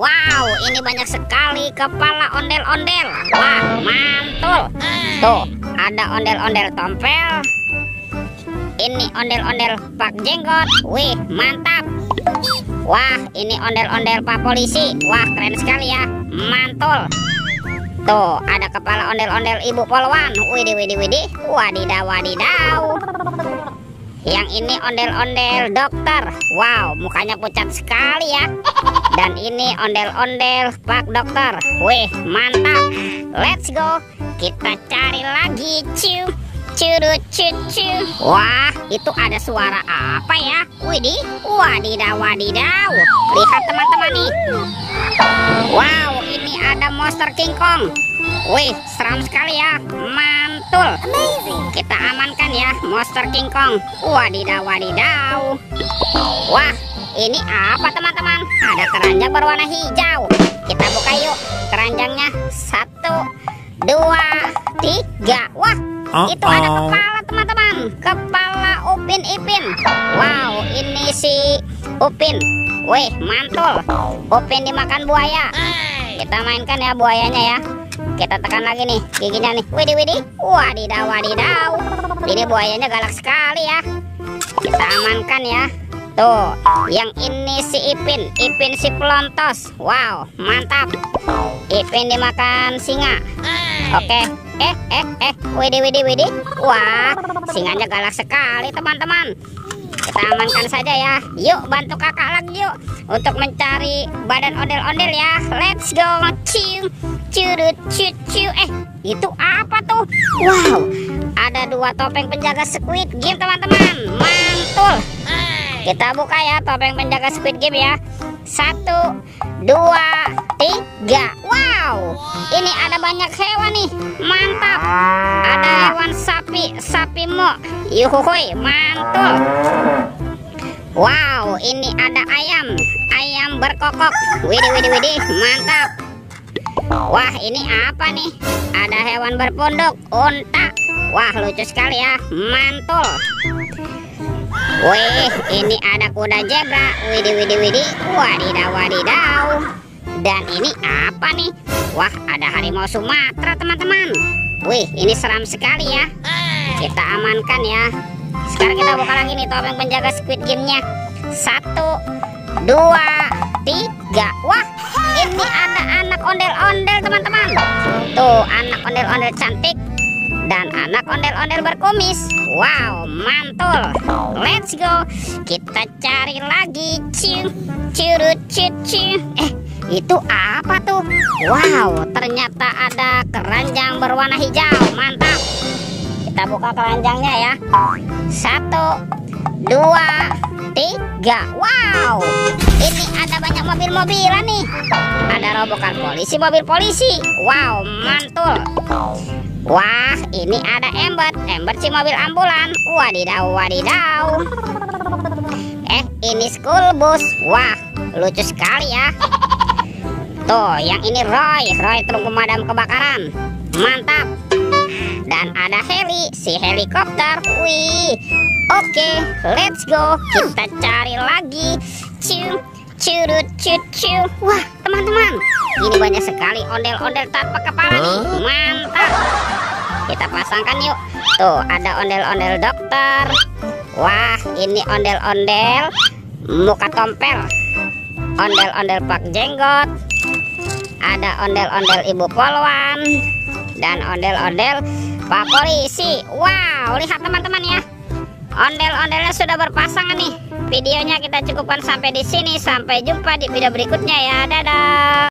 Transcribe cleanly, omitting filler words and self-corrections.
Wow, ini banyak sekali kepala ondel-ondel. Wah, mantul. Tuh, ada ondel-ondel tompel. Ini ondel-ondel Pak Jenggot. Wih, mantap. Wah, ini ondel-ondel Pak Polisi. Wah, keren sekali ya. Mantul. Tuh, ada kepala ondel-ondel Ibu Polwan. Widih, widih, widih. Wadidaw, wadidaw. Yang ini ondel-ondel dokter. Wow, mukanya pucat sekali ya. Dan ini ondel-ondel Pak Dokter. Wih, mantap. Let's go. Kita cari lagi. Ciu, curut, cucu. Wah, itu ada suara apa ya? Widih, wadidaw, wadidaw. Lihat teman-teman nih. Wow, ini ada monster King Kong. Wih, seram sekali ya. Mantul. Kita amankan ya monster King Kong. Wadidaw, wadidaw. Wah, ini apa teman-teman? Ada keranjang berwarna hijau. Kita buka yuk keranjangnya. 1, 2, 3. Wah, itu ada kepala teman-teman. Kepala Upin Ipin. Wow, ini si Upin. Wih, mantul. Upin dimakan buaya. Kita mainkan ya buayanya ya. Kita tekan lagi nih giginya nih. Widih, widih. Wadidaw, wadidaw. Ini buayanya galak sekali ya. Kita amankan ya. Tuh, yang ini si Ipin. Ipin si pelontos. Wow, mantap. Ipin dimakan singa. Oke. Widih, widih, widih. Wah, singanya galak sekali teman-teman. Kita amankan saja ya. Yuk, bantu kakak lagi yuk untuk mencari badan ondel-ondel ya. Let's go. Cium, curut, cucu. Itu apa tuh? Wow, ada 2 topeng penjaga Squid Game teman-teman. Mantul. Kita buka ya topeng penjaga Squid Game ya. 1, 2, 3. Wow, ini ada banyak hewan nih. Mantap. Ada hewan sapi mo. Yuhuhuy, mantul. Wow, ini ada ayam berkokok. Widih, widih, widih, mantap. Wah, ini apa nih? Ada hewan berpunduk, unta. Wah, lucu sekali ya. Mantul. Wih, ini ada kuda zebra. Widih, widih, widih. Wadidaw, wadidaw. Dan ini apa nih? Wah, ada harimau Sumatera teman-teman. Wih, ini seram sekali ya. Kita amankan ya. Sekarang kita buka lagi nih topeng penjaga Squid Game-nya. 1, 2, 3. Wah, ini ada anak ondel-ondel teman-teman. Tuh, anak ondel-ondel cantik dan anak ondel-ondel berkumis. Wow, mantul. Let's go. Kita cari lagi. Ciu, curut, cucu. Itu apa tuh? Wow, ternyata ada keranjang berwarna hijau. Mantap. Kita buka keranjangnya ya. 1, 2, 3. Wow, ini ada banyak mobil-mobilan nih. Ada robokan polisi, mobil polisi. Wow, mantul. Wah, ini ada Ember si mobil ambulan. Wadidaw, wadidaw. Ini school bus. Wah, lucu sekali ya. Tuh, yang ini Roy truk pemadam kebakaran. Mantap. Dan ada heli, si helikopter. Wih. Oke, let's go. Kita cari lagi. Cium, curut, cucu. Wah, teman-teman, ini banyak sekali ondel-ondel tanpa kepala nih. Mantap. Kita pasangkan yuk. Tuh, ada ondel-ondel dokter. Wah, ini ondel-ondel muka tompel. Ondel-ondel Pak Jenggot. Ada ondel-ondel Ibu Polwan. Dan ondel-ondel Pak Polisi. Wow, lihat teman-teman ya. Ondel-ondelnya sudah berpasangan nih. Videonya kita cukupkan sampai di sini. Sampai jumpa di video berikutnya ya. Dadah.